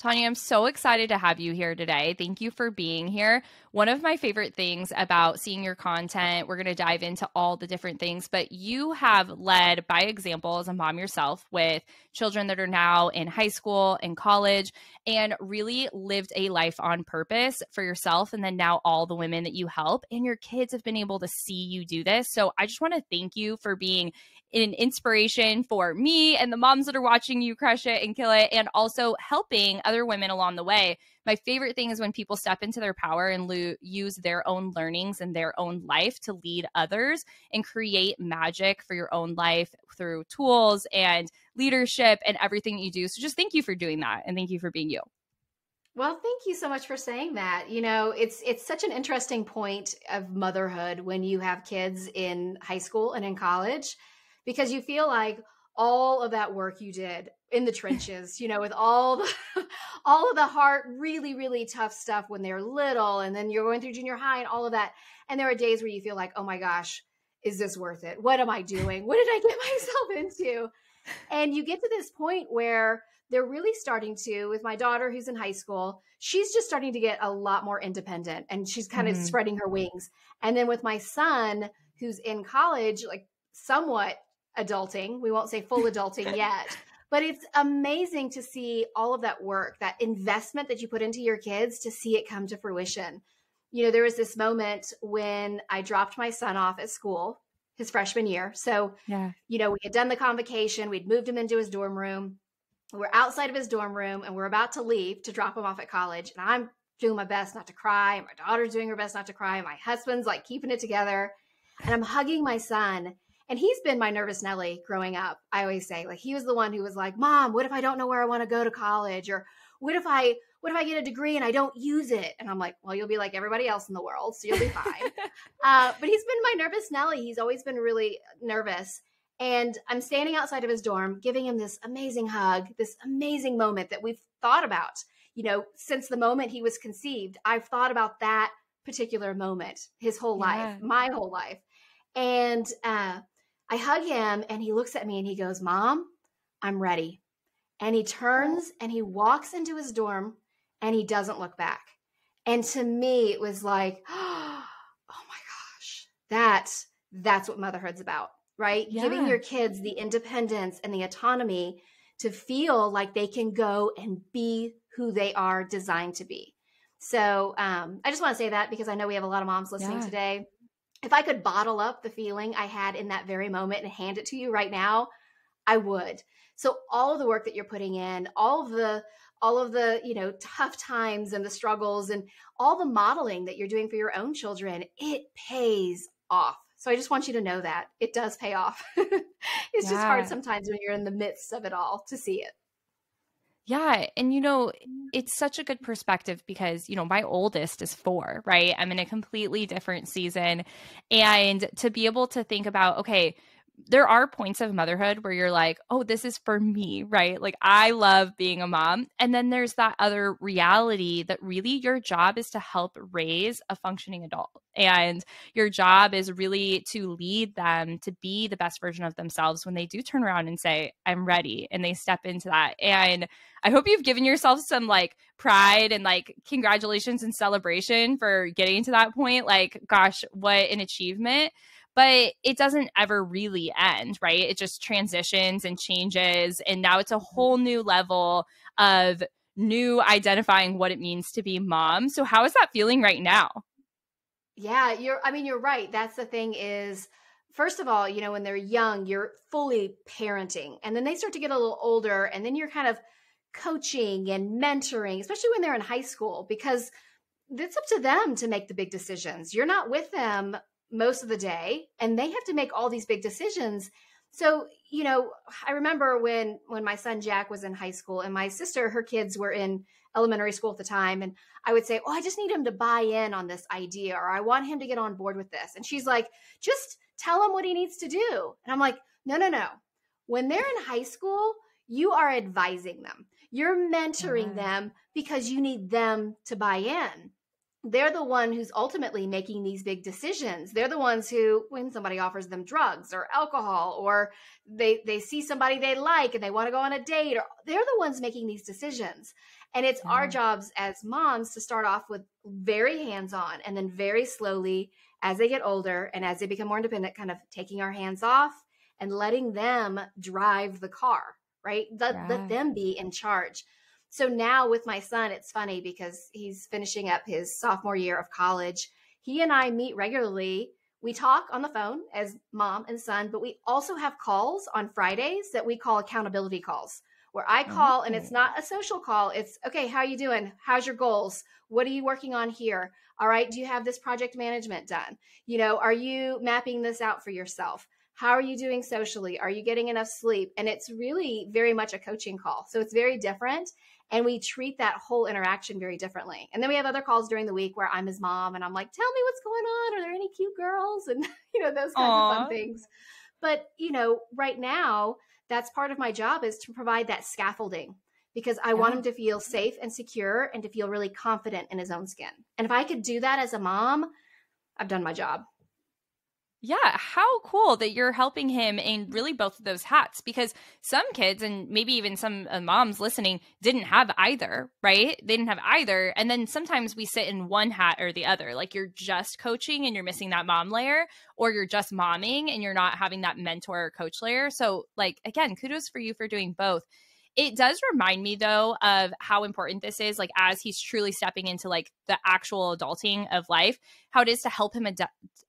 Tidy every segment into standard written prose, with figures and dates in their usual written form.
Tanya, I'm so excited to have you here today. Thank you for being here. One of my favorite things about seeing your content, we're going to dive into all the different things, but you have led by example as a mom yourself with children that are now in high school and college, and really lived a life on purpose for yourself. And then now all the women that you help and your kids have been able to see you do this. So I just want to thank you for being an inspiration for me and the moms that are watching you crush it and kill it, and also helping other women along the way. My favorite thing is when people step into their power and use their own learnings and their own life to lead others and create magic for your own life through tools and leadership and everything that you do. So just thank you for doing that. And thank you for being you. Well, thank you so much for saying that. You know, it's such an interesting point of motherhood when you have kids in high school and in college, because you feel like all of that work you did in the trenches, you know, with all of the hard, really, really tough stuff when they're little, and then you're going through junior high and all of that. And there are days where you feel like, oh my gosh, is this worth it? What am I doing? What did I get myself into? And you get to this point where they're really starting to, with my daughter who's in high school, she's just starting to get a lot more independent and she's kind of spreading her wings. And then with my son who's in college, like somewhat adulting, we won't say full adulting yet, but it's amazing to see all of that work, that investment that you put into your kids, to see it come to fruition. You know, there was this moment when I dropped my son off at school, his freshman year. So, you know, we had done the convocation, we'd moved him into his dorm room. We're outside of his dorm room and we're about to leave to drop him off at college. And I'm doing my best not to cry. My daughter's doing her best not to cry. My husband's like keeping it together. And I'm hugging my son. And he's been my nervous Nelly growing up. I always say, like, he was the one who was like, Mom, what if I don't know where I want to go to college? Or what if I get a degree and I don't use it? And I'm like, well, you'll be like everybody else in the world, so you'll be fine. But he's been my nervous Nelly. He's always been really nervous. And I'm standing outside of his dorm, giving him this amazing hug, this amazing moment that we've thought about, you know, since the moment he was conceived. I've thought about that particular moment, his whole life, my whole life. And I hug him and he looks at me and he goes, Mom, I'm ready. And he turns and he walks into his dorm and he doesn't look back. And to me, it was like, oh my gosh, that's what motherhood's about. Right? Yeah. Giving your kids the independence and the autonomy to feel like they can go and be who they are designed to be. So I just want to say that because I know we have a lot of moms listening today. If I could bottle up the feeling I had in that very moment and hand it to you right now, I would. So all of the work that you're putting in, all of the, you know, tough times and the struggles and all the modeling that you're doing for your own children, it pays off. So I just want you to know that it does pay off. It's just hard sometimes when you're in the midst of it all to see it. Yeah. And, you know, it's such a good perspective because, you know, my oldest is 4, right? I'm in a completely different season. And to be able to think about, okay, there are points of motherhood where you're like, oh, this is for me, right? Like, I love being a mom. And then there's that other reality that really your job is to help raise a functioning adult. And your job is really to lead them to be the best version of themselves when they do turn around and say, I'm ready, and they step into that. And I hope you've given yourself some like pride and like congratulations and celebration for getting to that point. Like, gosh, what an achievement. But it doesn't ever really end, right? It just transitions and changes. And now it's a whole new level of new identifying what it means to be mom. So how is that feeling right now? Yeah, you're right. That's the thing is, first of all, you know, when they're young, you're fully parenting. And then they start to get a little older and then you're kind of coaching and mentoring, especially when they're in high school, because it's up to them to make the big decisions. You're not with them most of the day and they have to make all these big decisions. So, you know, I remember when my son Jack was in high school and my sister, her kids were in elementary school at the time. And I would say, oh, I just need him to buy in on this idea, or I want him to get on board with this. And she's like, just tell him what he needs to do. And I'm like, no. When they're in high school, you are advising them. You're mentoring them because you need them to buy in. they're the one who's ultimately making these big decisions. They're the ones who, when somebody offers them drugs or alcohol, or they see somebody they like and they want to go on a date, or they're the ones making these decisions. And it's our Yeah. jobs as moms to start off with very hands-on, and then very slowly, as they get older and as they become more independent, kind of taking our hands off and letting them drive the car, right? Let Yeah. them be in charge. So now with my son, it's funny because he's finishing up his sophomore year of college. He and I meet regularly. We talk on the phone as mom and son, but we also have calls on Fridays that we call accountability calls, where I call, and it's Oh. not a social call. It's, okay, how are you doing? How's your goals? What are you working on here? All right, do you have this project management done? Are you mapping this out for yourself? How are you doing socially? Are you getting enough sleep? And it's really very much a coaching call. So it's very different. And we treat that whole interaction very differently. And then we have other calls during the week where I'm his mom and I'm like, tell me what's going on. Are there any cute girls? And, those kinds of fun Aw. things. But, right now, that's part of my job, is to provide that scaffolding, because I want Yeah. him to feel safe and secure and to feel really confident in his own skin. And if I could do that as a mom, I've done my job. Yeah, how cool that you're helping him in really both of those hats, because some kids, and maybe even some moms listening, didn't have either, right? They didn't have either. And then sometimes we sit in one hat or the other. Like, you're just coaching and you're missing that mom layer, or you're just momming and you're not having that mentor or coach layer. So, like, again, kudos for you for doing both. It does remind me, though, of how important this is, like, as he's truly stepping into like the actual adulting of life, how it is to help him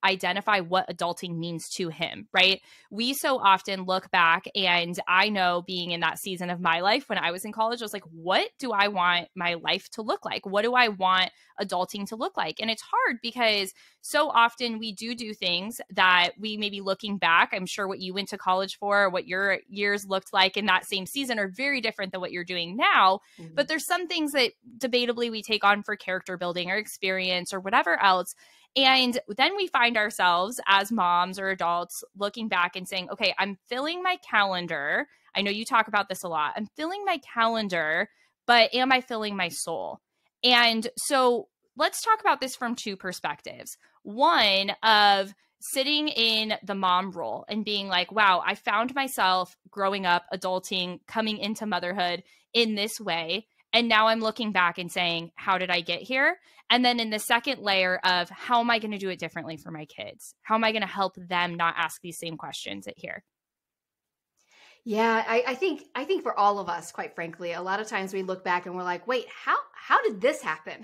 identify what adulting means to him, right? We so often look back, and I know, being in that season of my life when I was in college, I was like, what do I want my life to look like? What do I want adulting to look like? And it's hard because so often we do things that we may be looking back. I'm sure what you went to college for, what your years looked like in that same season, are very different than what you're doing now. Mm-hmm. But there's some things that debatably we take on for character building or experience or whatever else. And then we find ourselves as moms or adults looking back and saying, okay, I'm filling my calendar. I know you talk about this a lot. I'm filling my calendar, but am I filling my soul? And so let's talk about this from two perspectives. One, of sitting in the mom role and being like, wow, I found myself growing up, adulting, coming into motherhood in this way. And now I'm looking back and saying, how did I get here? And then in the second layer of, how am I going to do it differently for my kids? How am I going to help them not ask these same questions at here? Yeah, I think for all of us, quite frankly, a lot of times we look back and we're like, wait, how did this happen?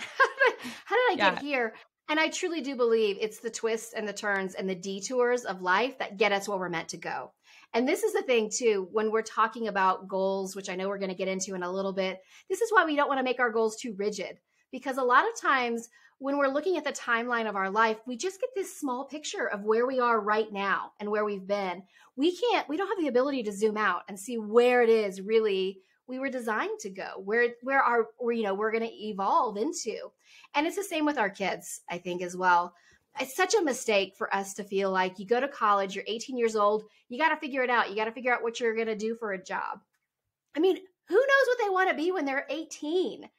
How did I Yeah. get here? And I truly do believe it's the twists and the turns and the detours of life that get us where we're meant to go. And this is the thing too, when we're talking about goals, which I know we're going to get into in a little bit, this is why we don't want to make our goals too rigid. Because a lot of times when we're looking at the timeline of our life, we just get this small picture of where we are right now and where we've been. We don't have the ability to zoom out and see where it is really we were designed to go, where we're going to evolve into. And it's the same with our kids, I think, as well. It's such a mistake for us to feel like you go to college, you're 18 years old, you got to figure it out. You got to figure out what you're going to do for a job. I mean, who knows what they want to be when they're 18?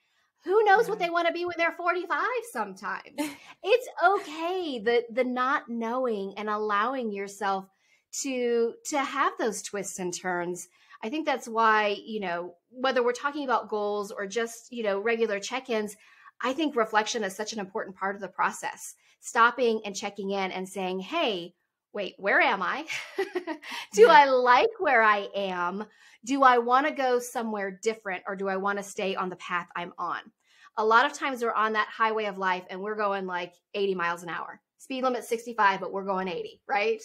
Who knows what they want to be when they're 45 sometimes? It's okay, the not knowing and allowing yourself to have those twists and turns. I think that's why, whether we're talking about goals or just, regular check-ins, I think reflection is such an important part of the process. Stopping and checking in and saying, hey, wait, where am I? Do I like where I am? Do I want to go somewhere different, or do I want to stay on the path I'm on? A lot of times we're on that highway of life and we're going like 80 miles an hour. Speed limit 65, but we're going 80, right?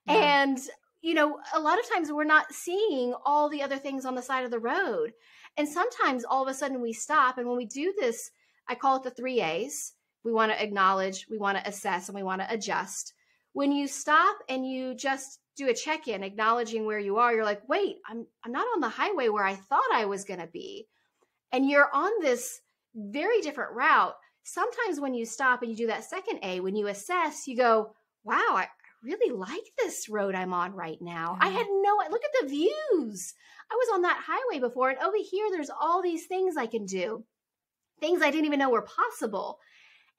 Yeah. And, a lot of times we're not seeing all the other things on the side of the road. And sometimes all of a sudden we stop. And when we do this, I call it the 3 A's. We want to acknowledge, we want to assess, and we want to adjust. When you stop and you just do a check-in, acknowledging where you are, you're like, wait, I'm not on the highway where I thought I was going to be. And you're on this very different route. Sometimes when you stop and you do that second A, when you assess, you go, wow, I really like this road I'm on right now. I had look at the views. I was on that highway before, and over here, there's all these things I can do, things I didn't even know were possible.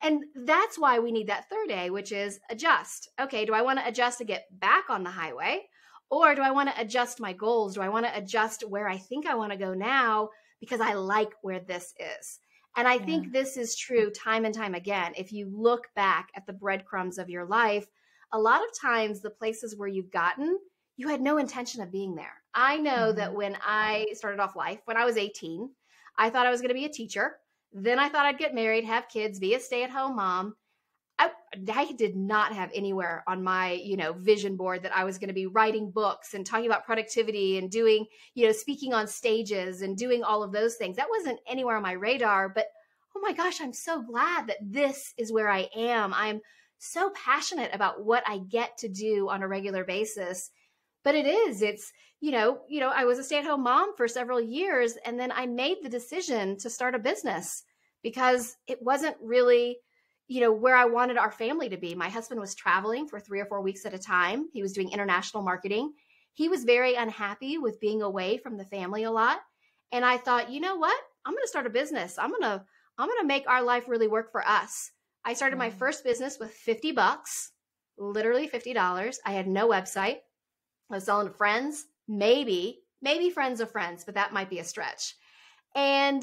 And that's why we need that third A, which is adjust. Okay, do I want to adjust to get back on the highway? Or do I want to adjust my goals? Do I want to adjust where I think I want to go now because I like where this is? And I think this is true time and time again. If you look back at the breadcrumbs of your life, a lot of times the places where you've gotten, you had no intention of being there. I know that when I started off life, when I was 18, I thought I was going to be a teacher. Then I thought I'd get married, have kids, be a stay-at-home mom. I did not have anywhere on my, vision board that I was going to be writing books and talking about productivity and doing, speaking on stages and doing all of those things. That wasn't anywhere on my radar, but oh my gosh, I'm so glad that this is where I am. I'm so passionate about what I get to do on a regular basis. But it's, I was a stay-at-home mom for several years, and then I made the decision to start a business because it wasn't really where I wanted our family to be. My husband was traveling for 3 or 4 weeks at a time. He was doing international marketing. He was very unhappy with being away from the family a lot. And I thought, you know what? I'm going to start a business. I'm going to make our life really work for us. I started my first business with $50, literally $50. I had no website. I was selling to friends, maybe friends of friends, but that might be a stretch. And,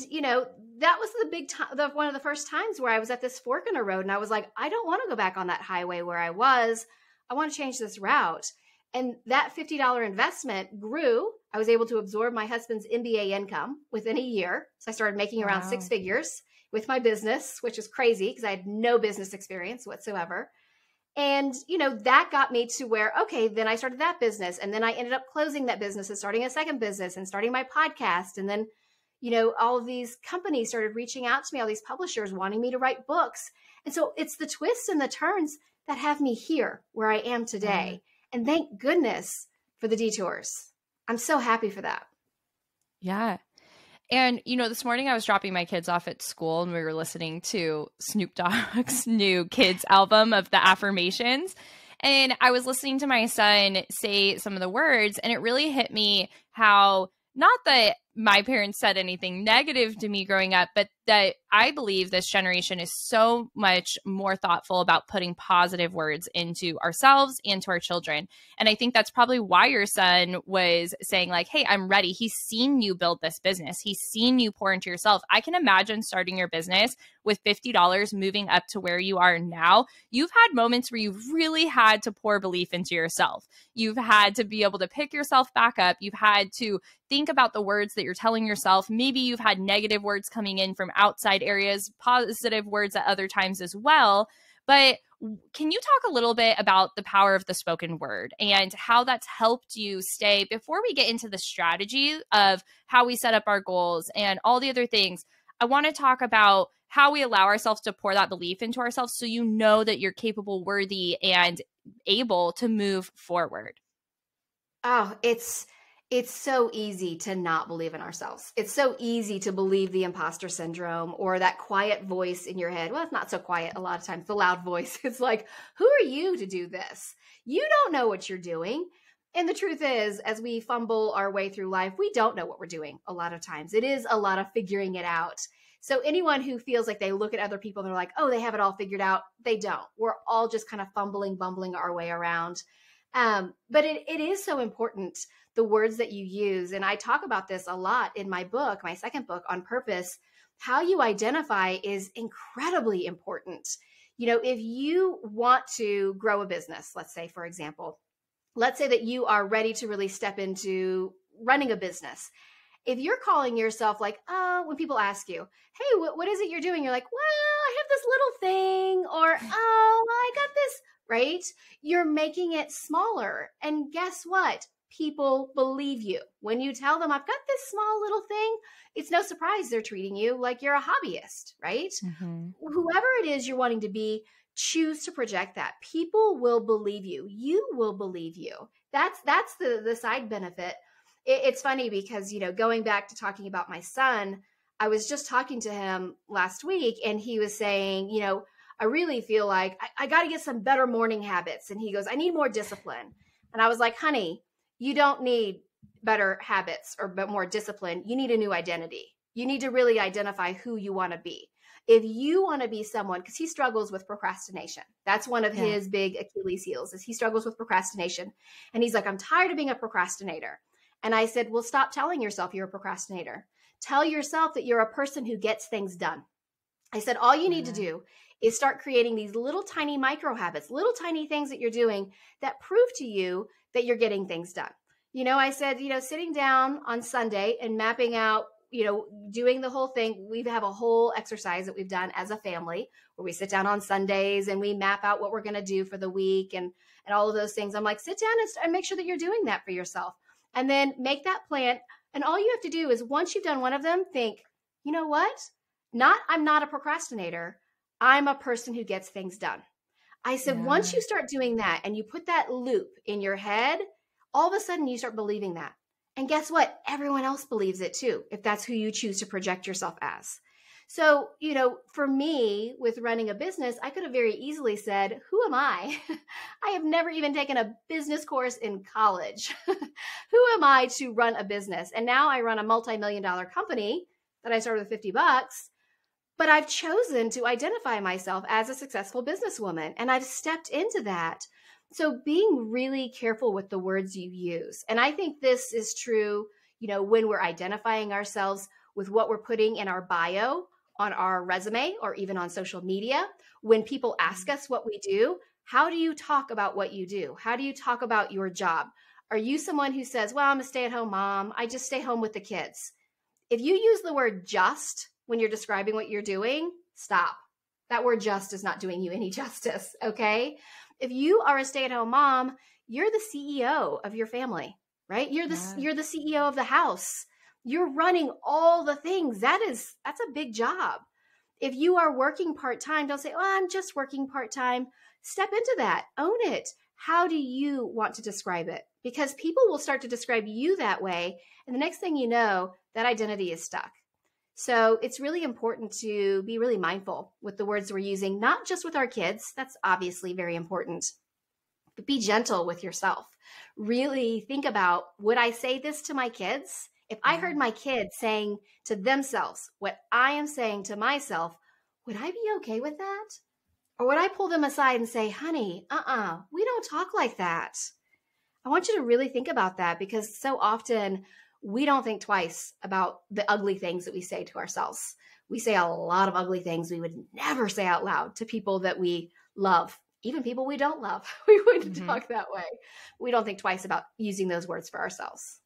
that was the big time, one of the first times where I was at this fork in the road. And I was like, I don't want to go back on that highway where I was. I want to change this route. And that $50 investment grew. I was able to absorb my husband's MBA income within a year. So I started making around 6 figures with my business, which is crazy because I had no business experience whatsoever. And, that got me to where, okay, then I started that business. And then I ended up closing that business and starting a second business and starting my podcast. And then all of these companies started reaching out to me, all these publishers wanting me to write books. And so it's the twists and the turns that have me here where I am today. And thank goodness for the detours. I'm so happy for that. Yeah. And, this morning I was dropping my kids off at school and we were listening to Snoop Dogg's new kids album of the affirmations. And I was listening to my son say some of the words, and it really hit me how, not that my parents said anything negative to me growing up, but that I believe this generation is so much more thoughtful about putting positive words into ourselves and to our children. And I think that's probably why your son was saying like, hey, I'm ready. He's seen you build this business. He's seen you pour into yourself. I can imagine starting your business with $50, moving up to where you are now. You've had moments where you've really had to pour belief into yourself. You've had to be able to pick yourself back up. You've had to think about the words that you're telling yourself. Maybe you've had negative words coming in from outside areas, positive words at other times as well. But can you talk a little bit about the power of the spoken word and how that's helped you stay, before we get into the strategy of how we set up our goals and all the other things, I want to talk about how we allow ourselves to pour that belief into ourselves so you know that you're capable, worthy, and able to move forward. Oh, it's so easy to not believe in ourselves. It's so easy to believe the imposter syndrome or that quiet voice in your head. Well, it's not so quiet a lot of times, the loud voice. It's like, who are you to do this? You don't know what you're doing. And the truth is, as we fumble our way through life, we don't know what we're doing a lot of times. It is a lot of figuring it out. So anyone who feels like they look at other people and they're like, oh, they have it all figured out, they don't. We're all just kind of bumbling our way around. But it is so important, the words that you use. And I talk about this a lot in my book, my second book on purpose. How you identify is incredibly important. If you want to grow a business, let's say, for example, let's say that you are ready to really step into running a business. If you're calling yourself like, when people ask you, hey, what is it you're doing? You're like, well, I have this little thing, or, oh, I got this, right? You're making it smaller. And guess what? People believe you. When you tell them, I've got this small little thing, it's no surprise they're treating you like you're a hobbyist, right? Mm-hmm. Whoever it is you're wanting to be, choose to project that. People will believe you. You will believe you. That's the side benefit. It's funny because, going back to talking about my son, I was just talking to him last week and he was saying, I really feel like I got to get some better morning habits. And he goes, I need more discipline. And I was like, honey, you don't need better habits or more discipline. You need a new identity. You need to really identify who you want to be. if you want to be someone, because he struggles with procrastination. That's one of his big Achilles heels, is he struggles with procrastination. And he's like, I'm tired of being a procrastinator. And I said, well, stop telling yourself you're a procrastinator. Tell yourself that you're a person who gets things done. I said, all you need to do is start creating these little tiny micro habits, little tiny things that you're doing that prove to you that you're getting things done. I said, sitting down on Sunday and mapping out, doing the whole thing. We have a whole exercise that we've done as a family where we sit down on Sundays and we map out what we're going to do for the week and all of those things. I'm like, sit down and make sure that you're doing that for yourself, and then make that plan. And all you have to do is, once you've done one of them, think, you know what? I'm not a procrastinator. I'm a person who gets things done. I said, once you start doing that and you put that loop in your head, all of a sudden you start believing that. And guess what? Everyone else believes it too, if that's who you choose to project yourself as. So, for me, with running a business, I could have very easily said, who am I? I have never even taken a business course in college. Who am I to run a business? And now I run a multi-million-dollar company that I started with $50. But I've chosen to identify myself as a successful businesswoman, and I've stepped into that. So being really careful with the words you use. And I think this is true, when we're identifying ourselves with what we're putting in our bio, on our resume, or even on social media. When people ask us what we do, how do you talk about what you do? How do you talk about your job? Are you someone who says, well, I'm a stay-at-home mom, I just stay home with the kids? If you use the word just when you're describing what you're doing, stop. That word just is not doing you any justice, okay? If you are a stay-at-home mom, you're the CEO of your family, right? You're the CEO of the house. You're running all the things. That's a big job. If you are working part-time, don't say, oh, I'm just working part-time. Step into that. Own it. How do you want to describe it? Because people will start to describe you that way. And the next thing you know, that identity is stuck. So it's really important to be really mindful with the words we're using, not just with our kids. That's obviously very important, but be gentle with yourself. Really think about, would I say this to my kids? If I heard my kids saying to themselves what I am saying to myself, would I be okay with that? Or would I pull them aside and say, honey, we don't talk like that? I want you to really think about that, because so often we don't think twice about the ugly things that we say to ourselves. We say a lot of ugly things we would never say out loud to people that we love, even people we don't love. We wouldn't talk that way. We don't think twice about using those words for ourselves.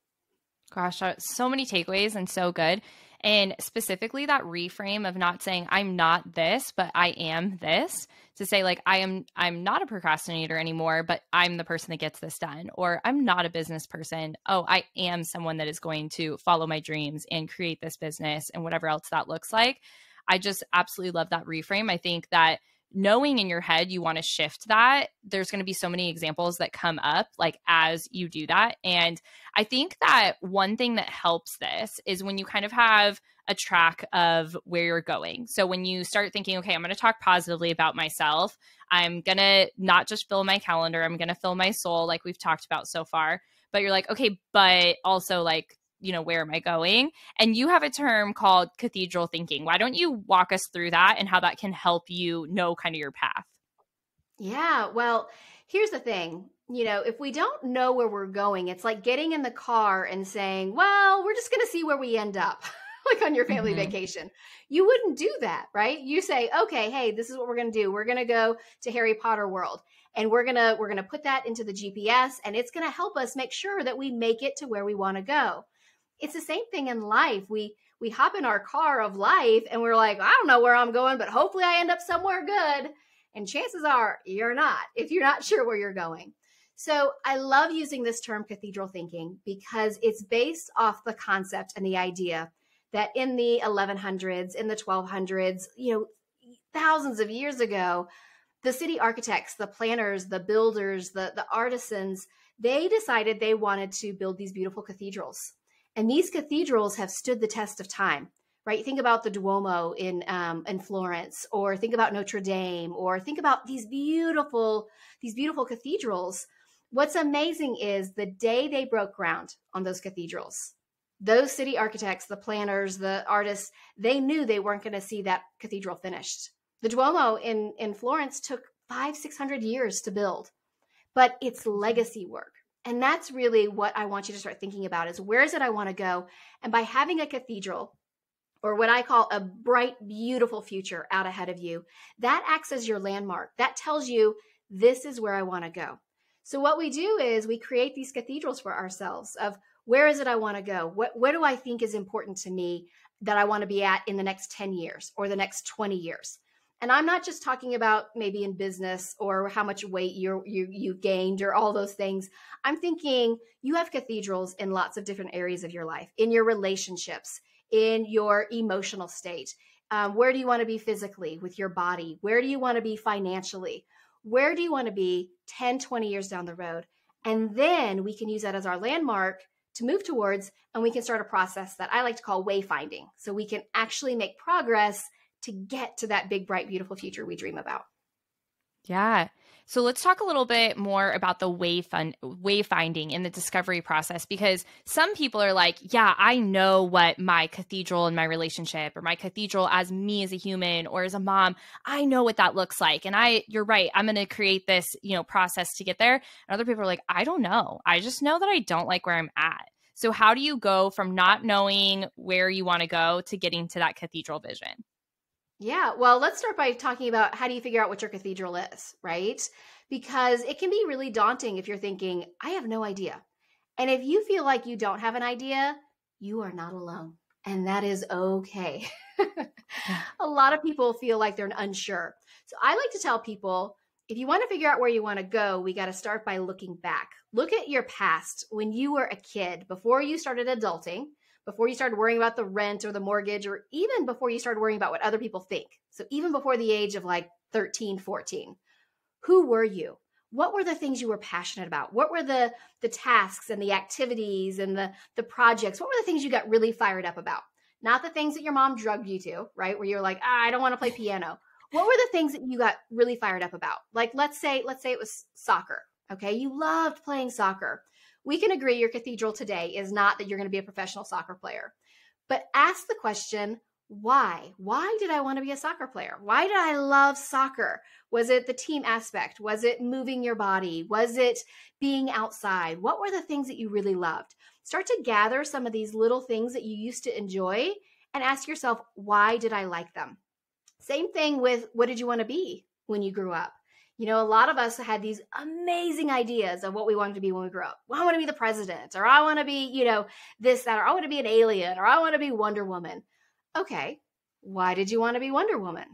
Gosh, so many takeaways and so good. And specifically that reframe of not saying I'm not this, but I am this, to say like I'm not a procrastinator anymore, but I'm the person that gets this done. Or I'm not a business person. Oh, I am someone that is going to follow my dreams and create this business and whatever else that looks like. I just absolutely love that reframe. I think that knowing in your head you want to shift that, there's going to be so many examples that come up like as you do that. And I think that one thing that helps this is when you kind of have a track of where you're going. So when you start thinking, okay, I'm going to talk positively about myself, I'm going to not just fill my calendar, I'm going to fill my soul, like we've talked about so far. But you're like, okay, but also like, where am I going? And you have a term called cathedral thinking. Why don't you walk us through that and how that can help you know kind of your path? Yeah, well, here's the thing. If we don't know where we're going, it's like getting in the car and saying, well, we're just going to see where we end up, like on your family vacation. You wouldn't do that, right? You say, okay, hey, this is what we're going to do. We're going to go to Harry Potter World, and we're going to put that into the GPS, and it's going to help us make sure that we make it to where we want to go. It's the same thing in life. We hop in our car of life and we're like, I don't know where I'm going, but hopefully I end up somewhere good. And chances are you're not, if you're not sure where you're going. So I love using this term cathedral thinking because it's based off the concept and the idea that in the 1100s, in the 1200s, thousands of years ago, the city architects, the planners, the builders, the artisans, they decided they wanted to build these beautiful cathedrals. And these cathedrals have stood the test of time, right? Think about the Duomo in Florence, or think about Notre Dame, or think about these beautiful cathedrals. What's amazing is the day they broke ground on those cathedrals, Those city architects, the planners, the artists, they knew they weren't going to see that cathedral finished. The Duomo in Florence took 500-600 years to build, but it's legacy work. And that's really what I want you to start thinking about is where is it I want to go? And by having a cathedral, or what I call a bright, beautiful future out ahead of you, that acts as your landmark. That tells you this is where I want to go. So what we do is we create these cathedrals for ourselves of where is it I want to go? What do I think is important to me that I want to be at in the next 10 years or the next 20 years? And I'm not just talking about maybe in business or how much weight you've gained or all those things. I'm thinking you have cathedrals in lots of different areas of your life, in your relationships, in your emotional state. Where do you want to be physically with your body? Where do you want to be financially? Where do you want to be 10, 20 years down the road? And then we can use that as our landmark to move towards, and we can start a process that I like to call wayfinding. So we can actually make progress to get to that big, bright, beautiful future we dream about. Yeah. So let's talk a little bit more about the wayfinding in the discovery process, because some people are like, yeah, I know what my cathedral in my relationship or my cathedral as me as a human or as a mom, I know what that looks like. And you're right. I'm going to create this, process to get there. And other people are like, I don't know. I just know that I don't like where I'm at. So how do you go from not knowing where you want to go to getting to that cathedral vision? Yeah, well, let's start by talking about how do you figure out what your cathedral is, right? Because it can be really daunting if you're thinking, I have no idea. And if you feel like you don't have an idea, you are not alone. And that is okay. A lot of people feel like they're unsure. So I like to tell people, if you want to figure out where you want to go, we got to start by looking back. Look at your past when you were a kid, before you started adulting, before you started worrying about the rent or the mortgage, or even before you started worrying about what other people think. So even before the age of like 13, 14, who were you? What were the things you were passionate about? What were the tasks and the activities and the projects? What were the things you got really fired up about? Not the things that your mom drugged you to, right? Where you're like, I don't want to play piano. What were the things that you got really fired up about? Like, let's say it was soccer. Okay. You loved playing soccer. We can agree your cathedral today is not that you're going to be a professional soccer player, but ask the question, why? Why did I want to be a soccer player? Why did I love soccer? Was it the team aspect? Was it moving your body? Was it being outside? What were the things that you really loved? Start to gather some of these little things that you used to enjoy and ask yourself, why did I like them? Same thing with what did you want to be when you grew up? A lot of us had these amazing ideas of what we wanted to be when we grew up. Well, I want to be the president, or I want to be, this, that, or I want to be an alien, or I want to be Wonder Woman. Okay, why did you want to be Wonder Woman?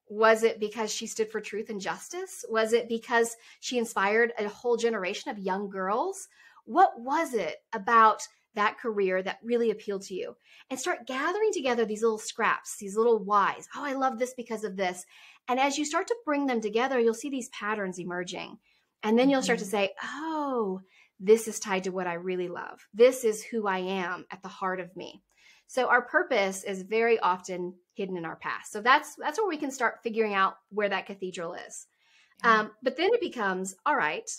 Was it because she stood for truth and justice? Was it because she inspired a whole generation of young girls? What was it about that career that really appealed to you? And start gathering together these little scraps, these little whys. Oh, I love this because of this. And as you start to bring them together, you'll see these patterns emerging. And then you'll start to say, oh, this is tied to what I really love. This is who I am at the heart of me. So our purpose is very often hidden in our past. So that's where we can start figuring out where that cathedral is. But then it becomes, all right,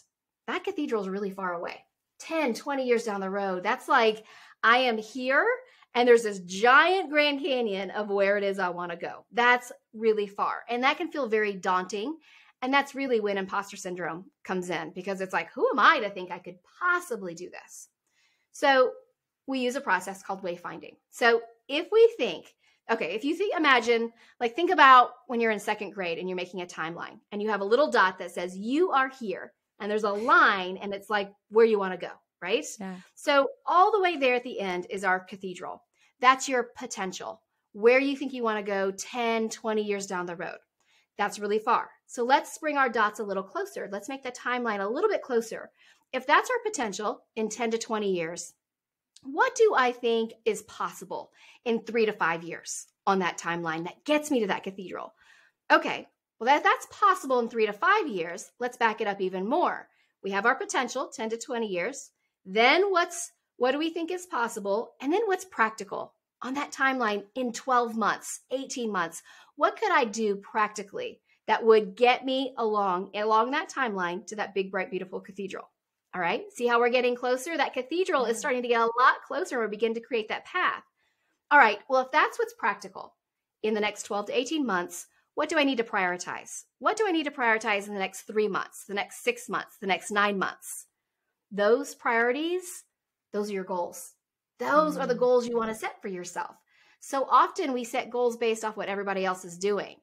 that cathedral is really far away. 10, 20 years down the road. That's like, I am here and there's this giant Grand Canyon of where it is I want to go. That's really far. And that can feel very daunting. And that's really when imposter syndrome comes in, because it's like, who am I to think I could possibly do this? So we use a process called wayfinding. So if we think, okay, imagine, like think about when you're in second grade and you're making a timeline and you have a little dot that says you are here, and there's a line and it's like where you want to go, right? Yeah. So all the way there at the end is our cathedral. That's your potential, where you think you want to go 10, 20 years down the road. That's really far. So let's bring our dots a little closer. Let's make the timeline a little bit closer. If that's our potential in 10 to 20 years, what do I think is possible in 3 to 5 years on that timeline that gets me to that cathedral? Okay, well, that's possible in 3 to 5 years. Let's back it up even more. We have our potential, 10 to 20 years. Then what do we think is possible? And then what's practical on that timeline in 12 months, 18 months? What could I do practically that would get me along that timeline to that big, bright, beautiful cathedral? All right. See how we're getting closer? That cathedral is starting to get a lot closer. We're beginning to create that path. All right. Well, if that's what's practical in the next 12 to 18 months, what do I need to prioritize? What do I need to prioritize in the next 3 months, the next 6 months, the next 9 months? Those priorities, those are your goals. Those are the goals you want to set for yourself. So often we set goals based off what everybody else is doing.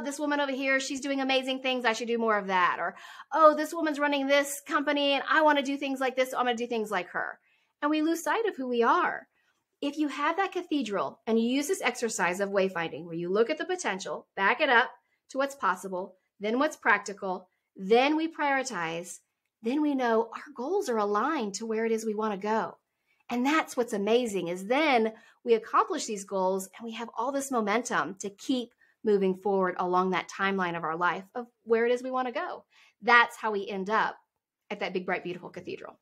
This woman over here, she's doing amazing things. I should do more of that. Or, oh, this woman's running this company and I want to do things like this. So I'm going to do things like her. And we lose sight of who we are. If you have that cathedral and you use this exercise of wayfinding, where you look at the potential, back it up to what's possible, then what's practical, then we prioritize, then we know our goals are aligned to where it is we want to go. And that's what's amazing, is then we accomplish these goals and we have all this momentum to keep moving forward along that timeline of our life of where it is we want to go. That's how we end up at that big, bright, beautiful cathedral.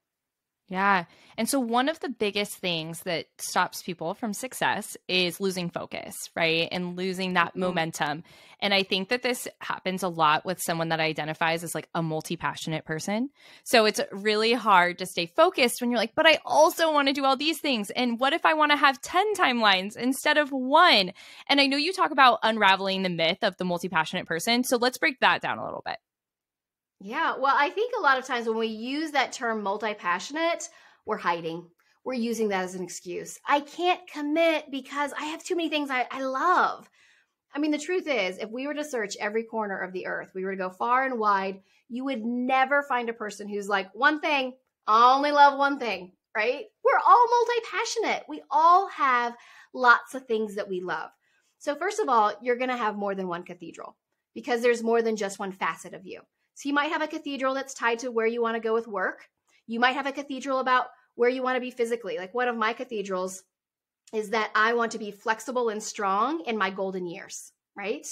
Yeah. And so one of the biggest things that stops people from success is losing focus, right? And losing that momentum. And I think that this happens a lot with someone that identifies as like a multi-passionate person. So it's really hard to stay focused when you're like, but I also want to do all these things. And what if I want to have 10 timelines instead of one? And I know you talk about unraveling the myth of the multi-passionate person. So let's break that down a little bit. Yeah, well, I think a lot of times when we use that term multi-passionate, we're hiding. We're using that as an excuse. I can't commit because I have too many things I love. I mean, the truth is, if we were to search every corner of the earth, we were to go far and wide, you would never find a person who's like, one thing, I only love one thing, right? We're all multi-passionate. We all have lots of things that we love. So first of all, you're going to have more than one cathedral because there's more than just one facet of you. So you might have a cathedral that's tied to where you want to go with work. You might have a cathedral about where you want to be physically. Like one of my cathedrals is that I want to be flexible and strong in my golden years, right?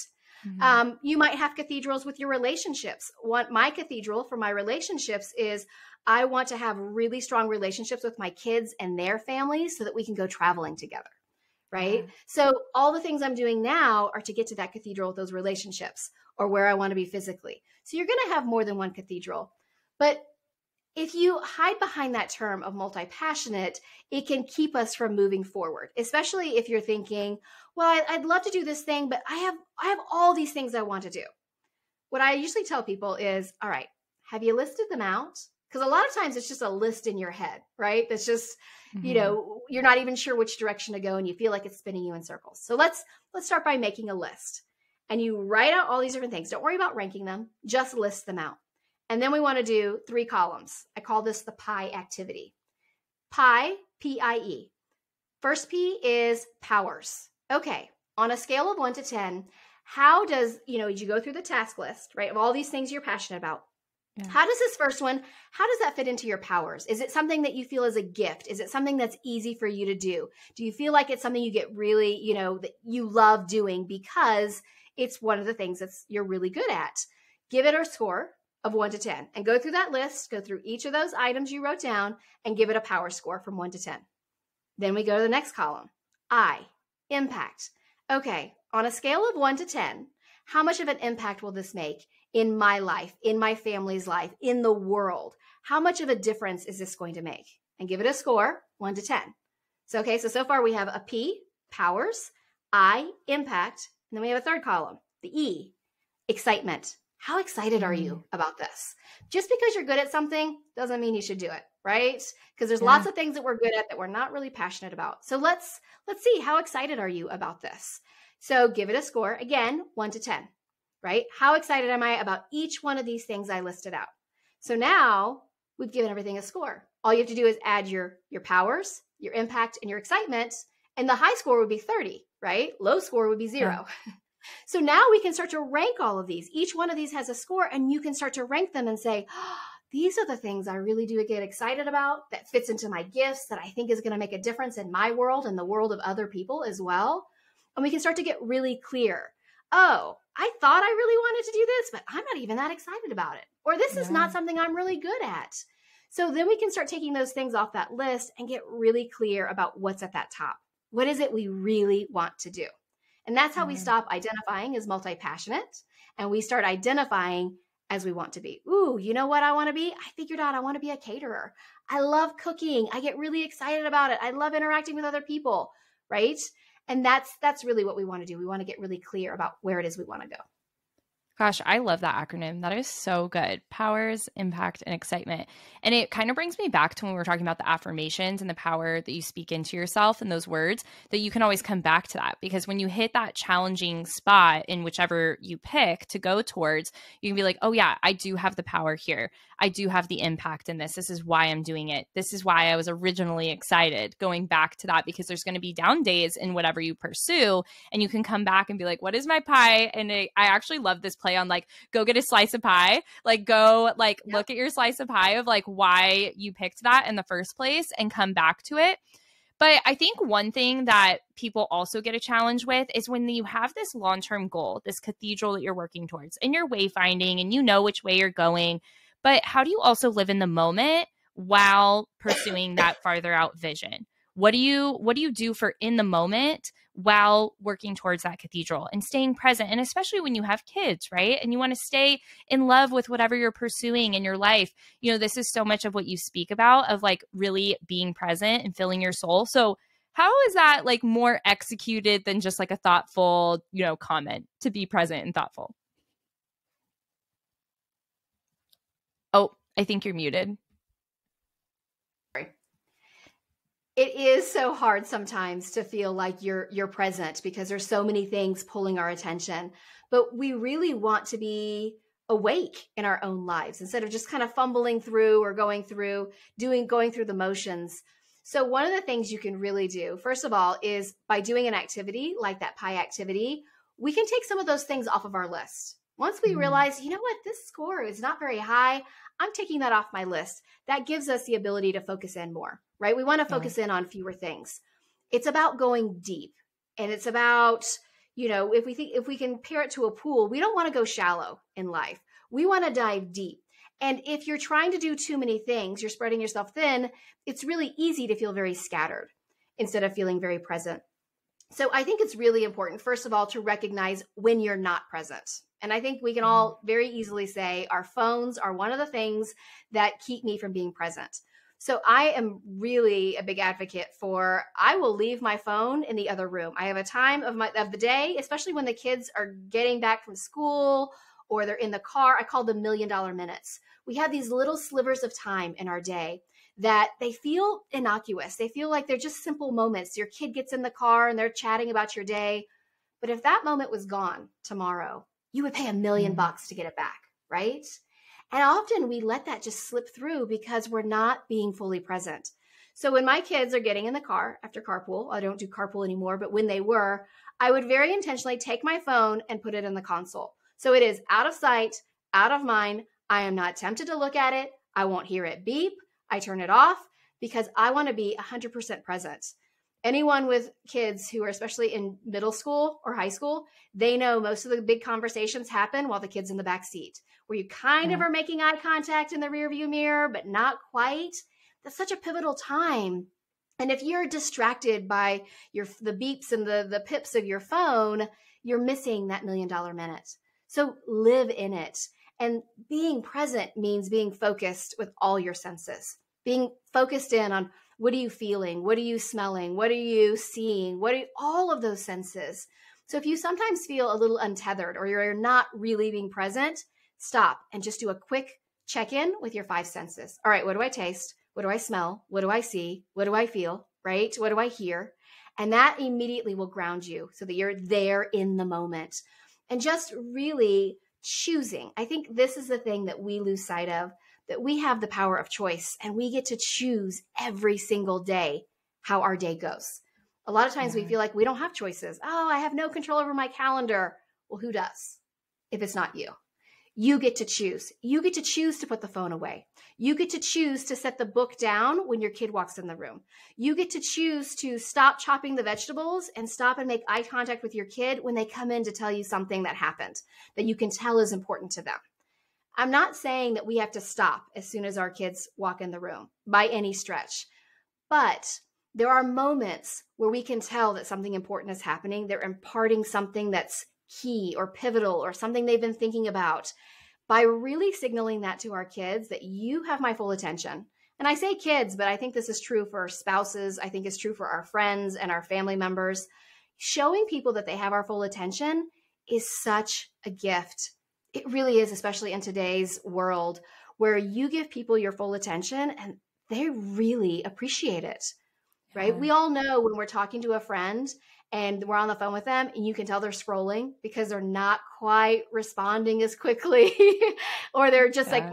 Mm-hmm. You might have cathedrals with your relationships. My cathedral for my relationships is I want to have really strong relationships with my kids and their families so that we can go traveling together, right? Mm-hmm. So all the things I'm doing now are to get to that cathedral with those relationships or where I want to be physically. So you're going to have more than one cathedral. But if you hide behind that term of multi-passionate, it can keep us from moving forward, especially if you're thinking, well, I'd love to do this thing, but I have all these things I want to do. What I usually tell people is, all right, have you listed them out? Because a lot of times it's just a list in your head, right? That's just, mm-hmm. You're not even sure which direction to go and you feel like it's spinning you in circles. So let's start by making a list. And you write out all these different things. Don't worry about ranking them. Just list them out. And then we want to do 3 columns. I call this the PIE activity. PIE, P-I-E. First P is powers. Okay, on a scale of 1 to 10, how does, as you go through the task list, right, of all these things you're passionate about, how does this first one, how does that fit into your powers? Is it something that you feel is a gift? Is it something that's easy for you to do? Do you feel like it's something you get really, that you love doing because it's one of the things you're really good at? Give it a score of 1 to 10 and go through that list, go through each of those items you wrote down and give it a power score from 1 to 10. Then we go to the next column. I, impact. Okay, on a scale of 1 to 10, how much of an impact will this make in my life, in my family's life, in the world? How much of a difference is this going to make? And give it a score, 1 to 10. So far we have a P, powers, I, impact, and then we have a third column, the E, excitement. How excited are you about this? Just because you're good at something doesn't mean you should do it, right? Because there's lots of things that we're good at that we're not really passionate about. So let's see, how excited are you about this? So give it a score, again, 1 to 10, right? How excited am I about each one of these things I listed out? So now we've given everything a score. All you have to do is add your powers, your impact, and your excitement, and the high score would be 30, right? Low score would be 0. Yeah. So now we can start to rank all of these. Each one of these has a score, and you can start to rank them and say, oh, these are the things I really do get excited about, that fits into my gifts, that I think is going to make a difference in my world and the world of other people as well. And we can start to get really clear. Oh, I thought I really wanted to do this, but I'm not even that excited about it. Or this is not something I'm really good at. So then we can start taking those things off that list and get really clear about what's at that top. What is it we really want to do? And that's how we stop identifying as multi-passionate and we start identifying as we want to be. Ooh, you know what I want to be? I figured out I want to be a caterer. I love cooking. I get really excited about it. I love interacting with other people, right? And that's really what we want to do. We want to get really clear about where it is we want to go. Gosh, I love that acronym. That is so good. Powers, impact, and excitement. And it kind of brings me back to when we were talking about the affirmations and the power that you speak into yourself and those words, that you can always come back to that. Because when you hit that challenging spot in whichever you pick to go towards, you can be like, oh yeah, I do have the power here. I do have the impact in this. This is why I'm doing it. This is why I was originally excited, going back to that, because there's going to be down days in whatever you pursue, and you can come back and be like, what is my pie? And I actually love this play on like, go get a slice of pie, like go like look at your slice of pie of like why you picked that in the first place and come back to it. But I think one thing that people also get a challenge with is when you have this long-term goal, this cathedral that you're working towards, and you're wayfinding and you know which way you're going, but how do you also live in the moment while pursuing that farther out vision? What do you do for in the moment while working towards that cathedral and staying present? And especially when you have kids, right? And you want to stay in love with whatever you're pursuing in your life. You know, this is so much of what you speak about, of like really being present and filling your soul. So how is that like more executed than just like a thoughtful, you know, comment to be present and thoughtful? Oh, I think you're muted. It is so hard sometimes to feel like you're present because there's so many things pulling our attention. But we really want to be awake in our own lives instead of just kind of fumbling through or going through the motions. So one of the things you can really do, first of all, is by doing an activity like that pie activity, we can take some of those things off of our list. Once we realize, you know what, this score is not very high, I'm taking that off my list. That gives us the ability to focus in more, right? We want to focus in on fewer things. It's about going deep. And it's about, you know, if we can compare it to a pool, we don't want to go shallow in life. We want to dive deep. And if you're trying to do too many things, you're spreading yourself thin, it's really easy to feel very scattered instead of feeling very present. So I think it's really important, first of all, to recognize when you're not present. And I think we can all very easily say our phones are one of the things that keep me from being present. So I am really a big advocate for, I will leave my phone in the other room. I have a time of the day, especially when the kids are getting back from school or they're in the car. I call them $1 million minutes. We have these little slivers of time in our day that they feel innocuous. They feel like they're just simple moments. Your kid gets in the car and they're chatting about your day. But if that moment was gone tomorrow, you would pay $1 million to get it back, right? And often we let that just slip through because we're not being fully present. So when my kids are getting in the car after carpool, I don't do carpool anymore, but when they were, I would very intentionally take my phone and put it in the console. So it is out of sight, out of mind. I am not tempted to look at it. I won't hear it beep. I turn it off because I want to be 100% present. Anyone with kids who are especially in middle school or high school, they know most of the big conversations happen while the kid's in the back seat, where you kind of are making eye contact in the rearview mirror, but not quite. That's such a pivotal time. And if you're distracted by the beeps and the pips of your phone, you're missing that $1 million minute. So live in it. And being present means being focused with all your senses, being focused in on what are you feeling? What are you smelling? What are you seeing? All of those senses. So if you sometimes feel a little untethered or you're not really being present, stop and just do a quick check-in with your 5 senses. All right, what do I taste? What do I smell? What do I see? What do I feel? Right? What do I hear? And that immediately will ground you so that you're there in the moment. And just really choosing. I think this is the thing that we lose sight of, that we have the power of choice and we get to choose every single day how our day goes. A lot of times we feel like we don't have choices. Oh, I have no control over my calendar. Well, who does? If it's not you. You get to choose. You get to choose to put the phone away. You get to choose to set the book down when your kid walks in the room. You get to choose to stop chopping the vegetables and stop and make eye contact with your kid when they come in to tell you something that happened that you can tell is important to them. I'm not saying that we have to stop as soon as our kids walk in the room by any stretch, but there are moments where we can tell that something important is happening. They're imparting something that's key or pivotal or something they've been thinking about. by really signaling that to our kids that you have my full attention. And I say kids, but I think this is true for spouses. I think it's true for our friends and our family members. Showing people that they have our full attention is such a gift. It really is, especially in today's world where you give people your full attention and they really appreciate it, right? Yeah. We all know when we're talking to a friend and we're on the phone with them and you can tell they're scrolling because they're not quite responding as quickly or they're just like,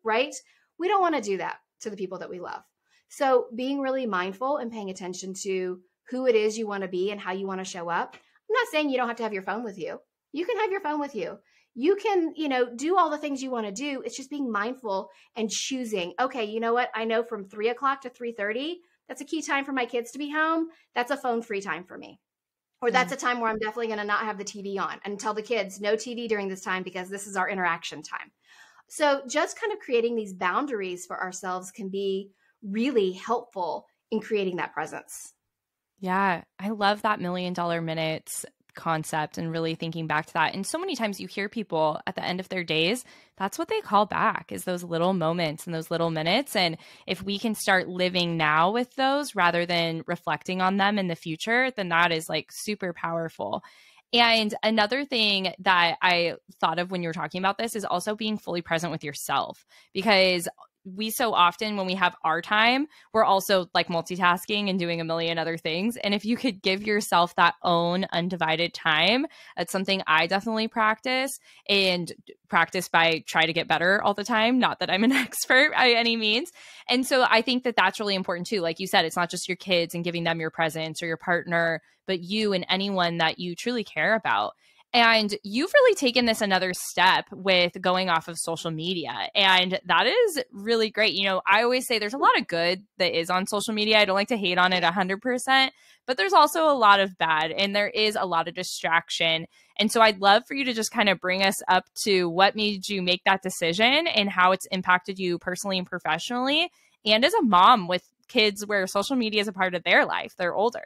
right? We don't want to do that to the people that we love. So being really mindful and paying attention to who it is you want to be and how you want to show up. I'm not saying you don't have to have your phone with you. You can have your phone with you. You can, do all the things you want to do. It's just being mindful and choosing, okay, you know what? I know from 3 o'clock to 3:30, that's a key time for my kids to be home. That's a phone free time for me. Or that's a time where I'm definitely going to not have the TV on and tell the kids no TV during this time because this is our interaction time. So just kind of creating these boundaries for ourselves can be really helpful in creating that presence. Yeah, I love that $1 million minutes concept and really thinking back to that. And so many times you hear people at the end of their days, that's what they call back is those little moments and those little minutes. And if we can start living now with those rather than reflecting on them in the future, then that is like super powerful. And another thing that I thought of when you were talking about this is also being fully present with yourself, because we so often when we have our time, we're also like multitasking and doing a million other things. And if you could give yourself that own undivided time, that's something I definitely practice by try to get better all the time. Not that I'm an expert by any means. And so I think that that's really important too. Like you said, it's not just your kids and giving them your presence or your partner, but you and anyone that you truly care about. And you've really taken this another step with going off of social media. And that is really great. I always say there's a lot of good that is on social media. I don't like to hate on it 100%, but there's also a lot of bad and there is a lot of distraction. And so I'd love for you to just kind of bring us up to what made you make that decision and how it's impacted you personally and professionally. And as a mom with kids where social media is a part of their life, they're older.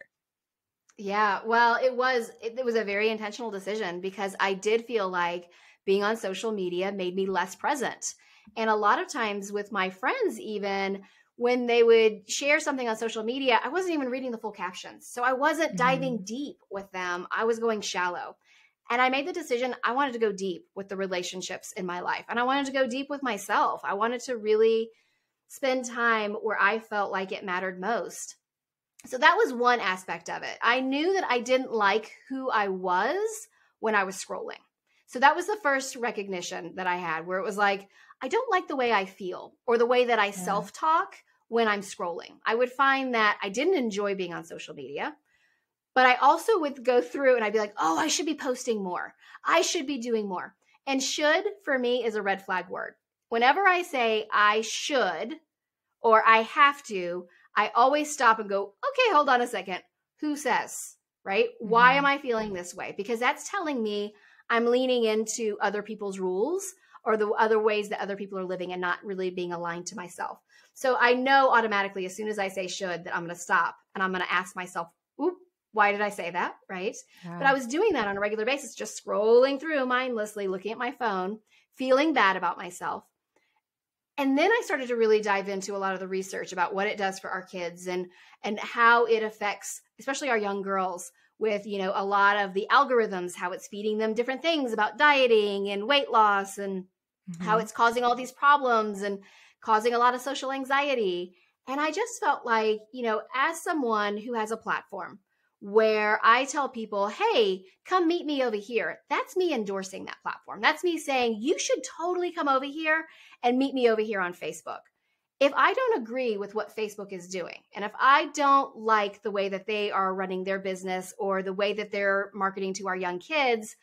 Yeah, well, it was a very intentional decision because I did feel like being on social media made me less present. And a lot of times with my friends, even when they would share something on social media, I wasn't even reading the full captions. So I wasn't diving deep with them. I was going shallow. And I made the decision I wanted to go deep with the relationships in my life. And I wanted to go deep with myself. I wanted to really spend time where I felt like it mattered most. So that was one aspect of it. I knew that I didn't like who I was when I was scrolling. So that was the first recognition that I had where it was like, I don't like the way I feel or the way that I self-talk when I'm scrolling. I would find that I didn't enjoy being on social media, but I also would go through and I'd be like, oh, I should be posting more. I should be doing more. And should for me is a red flag word. Whenever I say I should or I have to, I always stop and go, okay, hold on a second. Who says, right? Why am I feeling this way? Because that's telling me I'm leaning into other people's rules or the other ways that other people are living and not really being aligned to myself. So I know automatically as soon as I say should that I'm going to stop and I'm going to ask myself, oop, why did I say that? Right. Yeah. But I was doing that on a regular basis, just scrolling through mindlessly, looking at my phone, feeling bad about myself. And then I started to really dive into a lot of the research about what it does for our kids and how it affects, especially our young girls with, a lot of the algorithms, how it's feeding them different things about dieting and weight loss and how it's causing all these problems and causing a lot of social anxiety. And I just felt like, as someone who has a platform where I tell people, hey, come meet me over here. That's me endorsing that platform. That's me saying, you should totally come over here and meet me over here on Facebook. If I don't agree with what Facebook is doing, and if I don't like the way that they are running their business or the way that they're marketing to our young kids,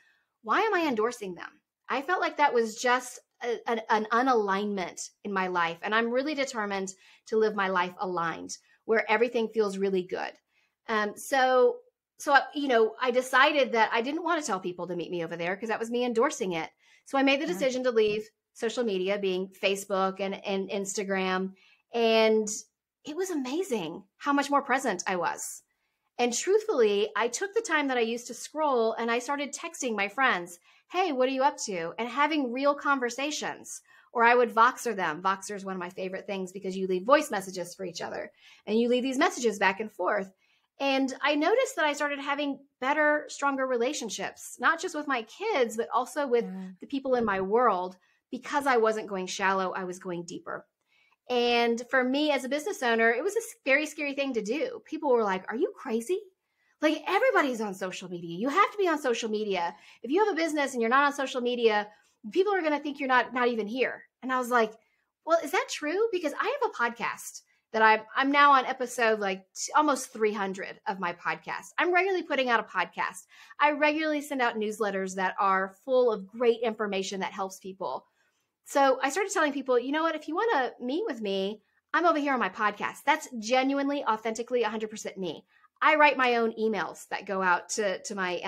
why am I endorsing them? I felt like that was just an unalignment in my life. And I'm really determined to live my life aligned, where everything feels really good. So I decided that I didn't want to tell people to meet me over there because that was me endorsing it. So I made the decision to leave social media, being Facebook and Instagram. And it was amazing how much more present I was. And truthfully, I took the time that I used to scroll and I started texting my friends, hey, what are you up to? And having real conversations. Or I would Voxer them. Voxer is one of my favorite things because you leave voice messages for each other and you leave these messages back and forth. And I noticed that I started having better, stronger relationships, not just with my kids, but also with the people in my world. Because I wasn't going shallow, I was going deeper. And for me as a business owner, it was a very scary thing to do. People were like, are you crazy? Like, everybody's on social media. You have to be on social media. If you have a business and you're not on social media, people are going to think you're not even here. And I was like, well, is that true? Because I have a podcast that I'm now on episode like almost 300 of my podcast. I'm regularly putting out a podcast. I regularly send out newsletters that are full of great information that helps people. So I started telling people, you know what, if you want to meet with me, I'm over here on my podcast. That's genuinely, authentically 100% me. I write my own emails that go out to my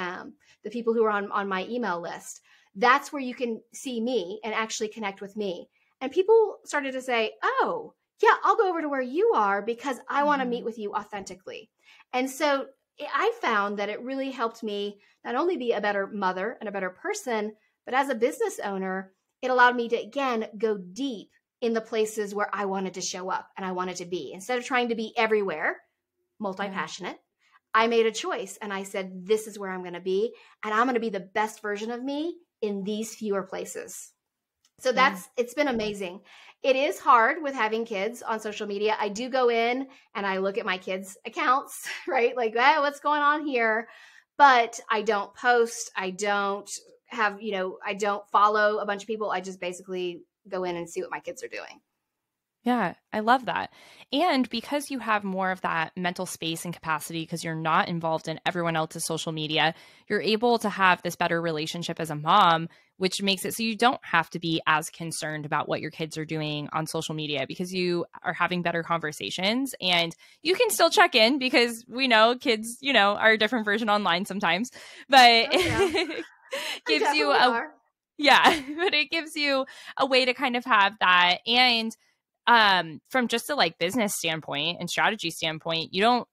the people who are on my email list. That's where you can see me and actually connect with me. And people started to say, oh, yeah, I'll go over to where you are because I want to meet with you authentically. And so I found that it really helped me not only be a better mother and a better person, but as a business owner, it allowed me to, again, go deep in the places where I wanted to show up and I wanted to be. Instead of trying to be everywhere, multi-passionate, I made a choice and I said, this is where I'm going to be. And I'm going to be the best version of me in these fewer places. So it's been amazing. It is hard with having kids on social media. I do go in and I look at my kids' accounts, right? Like, what's going on here? But I don't post. I don't I don't follow a bunch of people. I just basically go in and see what my kids are doing. Yeah, I love that. And because you have more of that mental space and capacity, because you're not involved in everyone else's social media, you're able to have this better relationship as a mom, which makes it so you don't have to be as concerned about what your kids are doing on social media because you are having better conversations and you can still check in because we know kids, are a different version online sometimes, but gives you but it gives you a way to kind of have that. And from just a business standpoint and strategy standpoint, you don't,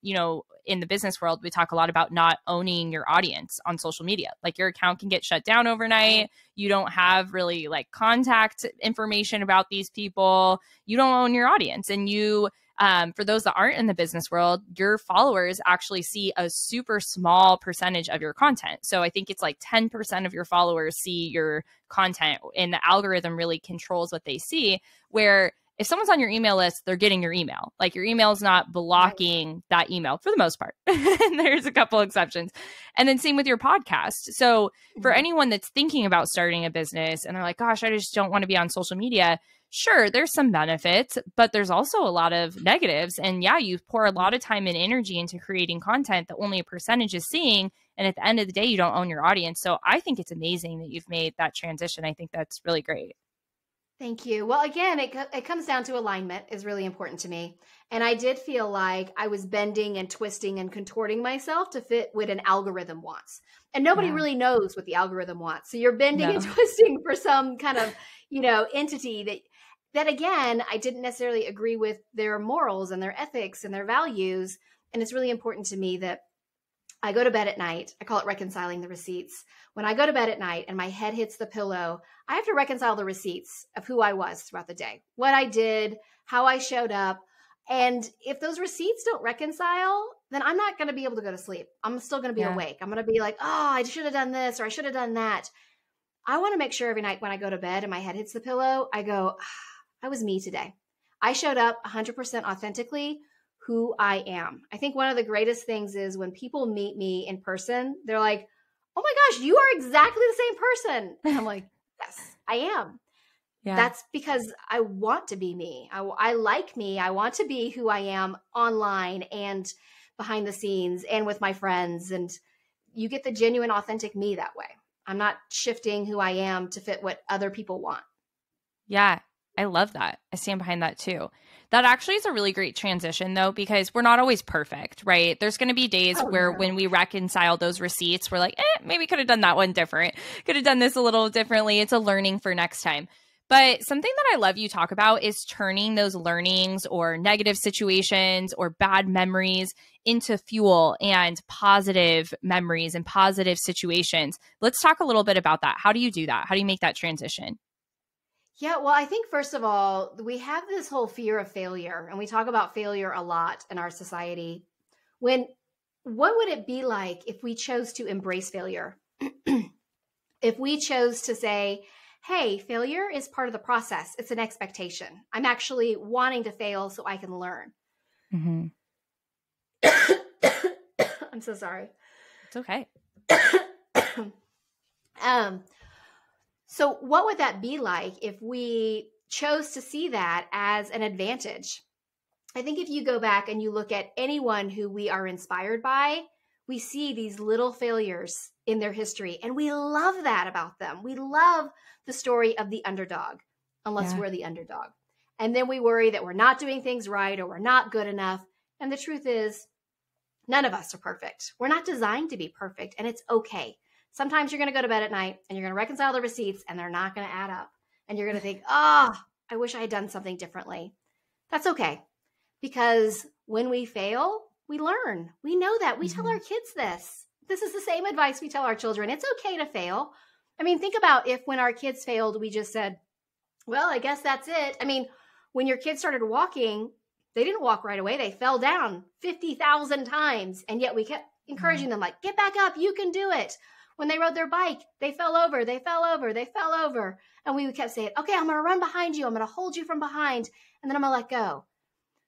in the business world, we talk a lot about not owning your audience on social media. Like your account can get shut down overnight. You don't have really contact information about these people. You don't own your audience. And you, for those that aren't in the business world, your followers actually see a super small percentage of your content. So I think it's 10% of your followers see your content and the algorithm really controls what they see, where if someone's on your email list, they're getting your email. Your email is not blocking that email for the most part. And there's a couple exceptions. And then same with your podcast. So for anyone that's thinking about starting a business and they're like, gosh, I just don't want to be on social media. Sure, there's some benefits, but there's also a lot of negatives. And you pour a lot of time and energy into creating content that only a percentage is seeing. And at the end of the day, you don't own your audience. So I think it's amazing that you've made that transition. I think that's really great. Thank you. Well, again, it comes down to alignment is really important to me. And I did feel like I was bending and twisting and contorting myself to fit what an algorithm wants. And nobody really knows what the algorithm wants. So you're bending and twisting for some kind of, entity that again, I didn't necessarily agree with their morals and their ethics and their values. And it's really important to me that I go to bed at night. I call it reconciling the receipts. When I go to bed at night and my head hits the pillow, I have to reconcile the receipts of who I was throughout the day, what I did, how I showed up. And if those receipts don't reconcile, then I'm not going to be able to go to sleep. I'm still going to be awake. I'm going to be like, oh, I should have done this or I should have done that. I want to make sure every night when I go to bed and my head hits the pillow, I go, I was me today. I showed up 100% authentically who I am. I think one of the greatest things is when people meet me in person, they're like, oh my gosh, you are exactly the same person. And I'm like, yes, I am. Yeah. That's because I want to be me. I like me. I want to be who I am online and behind the scenes and with my friends. And you get the genuine, authentic me that way. I'm not shifting who I am to fit what other people want. Yeah, I love that. I stand behind that too. That actually is a really great transition though, because we're not always perfect, right? There's going to be days where when we reconcile those receipts, we're like, maybe could have done that one different. Could have done this a little differently. It's a learning for next time. But something that I love you talk about is turning those learnings or negative situations or bad memories into fuel and positive memories and positive situations. Let's talk a little bit about that. How do you do that? How do you make that transition? Yeah, well, I think first of all, we have this whole fear of failure, and we talk about failure a lot in our society. When what would it be like if we chose to embrace failure? If we chose to say, hey, failure is part of the process. It's an expectation. I'm actually wanting to fail so I can learn. Mm-hmm. I'm so sorry. It's okay. So what would that be like if we chose to see that as an advantage? I think if you go back and you look at anyone who we are inspired by, we see these little failures in their history, and we love that about them. We love the story of the underdog, unless we're the underdog. And then we worry that we're not doing things right or we're not good enough. And the truth is, none of us are perfect. We're not designed to be perfect, and it's okay. Sometimes you're going to go to bed at night and you're going to reconcile the receipts and they're not going to add up. And you're going to think, I wish I had done something differently. That's okay. Because when we fail, we learn. We know that. We tell our kids this. This is the same advice we tell our children. It's okay to fail. I mean, think about if when our kids failed, we just said, well, I guess that's it. I mean, when your kids started walking, they didn't walk right away. They fell down 50,000 times. And yet we kept encouraging them, like, get back up. You can do it. When they rode their bike, they fell over, they fell over, they fell over. And we kept saying, okay, I'm going to run behind you. I'm going to hold you from behind. And then I'm going to let go.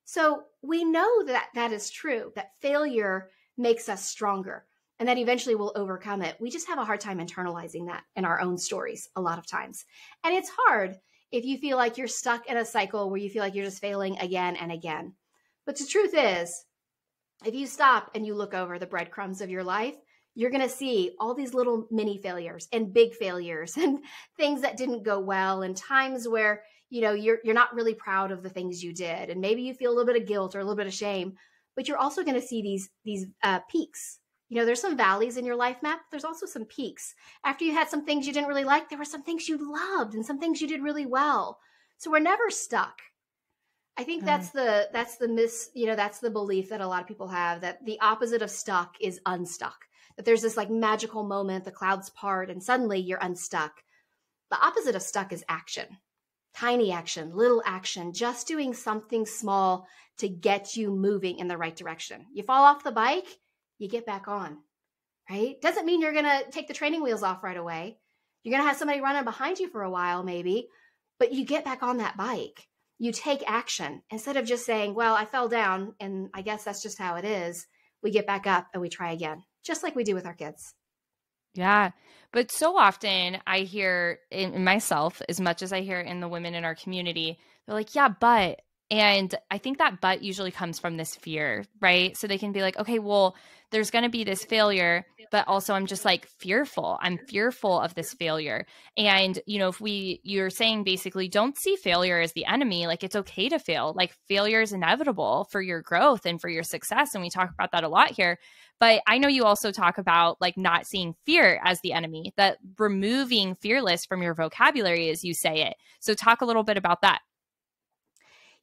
So we know that that is true, that failure makes us stronger and that eventually we'll overcome it. We just have a hard time internalizing that in our own stories a lot of times. And it's hard if you feel like you're stuck in a cycle where you feel like you're just failing again and again. But the truth is, if you stop and you look over the breadcrumbs of your life, you're going to see all these little mini failures and big failures and things that didn't go well and times where, you know, you're not really proud of the things you did. And maybe you feel a little bit of guilt or a little bit of shame, but you're also going to see these peaks. You know, there's some valleys in your life map. There's also some peaks. After you had some things you didn't really like, there were some things you loved and some things you did really well. So we're never stuck. I think that's the belief that a lot of people have, that the opposite of stuck is unstuck. That there's this like magical moment, the clouds part, and suddenly you're unstuck. The opposite of stuck is action. Tiny action, little action, just doing something small to get you moving in the right direction. You fall off the bike, you get back on, right? Doesn't mean you're going to take the training wheels off right away. You're going to have somebody running behind you for a while maybe, but you get back on that bike. You take action instead of just saying, well, I fell down and I guess that's just how it is. We get back up and we try again, just like we do with our kids. Yeah. But so often I hear in myself, as much as I hear in the women in our community, they're like, yeah, but, and I think that but usually comes from this fear, right? So they can be like, okay, well, there's going to be this failure, but also I'm just like fearful. I'm fearful of this failure. And, you know, you're saying basically don't see failure as the enemy. Like it's okay to fail. Like failure is inevitable for your growth and for your success. And we talk about that a lot here. But I know you also talk about like not seeing fear as the enemy, that removing fearless from your vocabulary as you say it. So talk a little bit about that.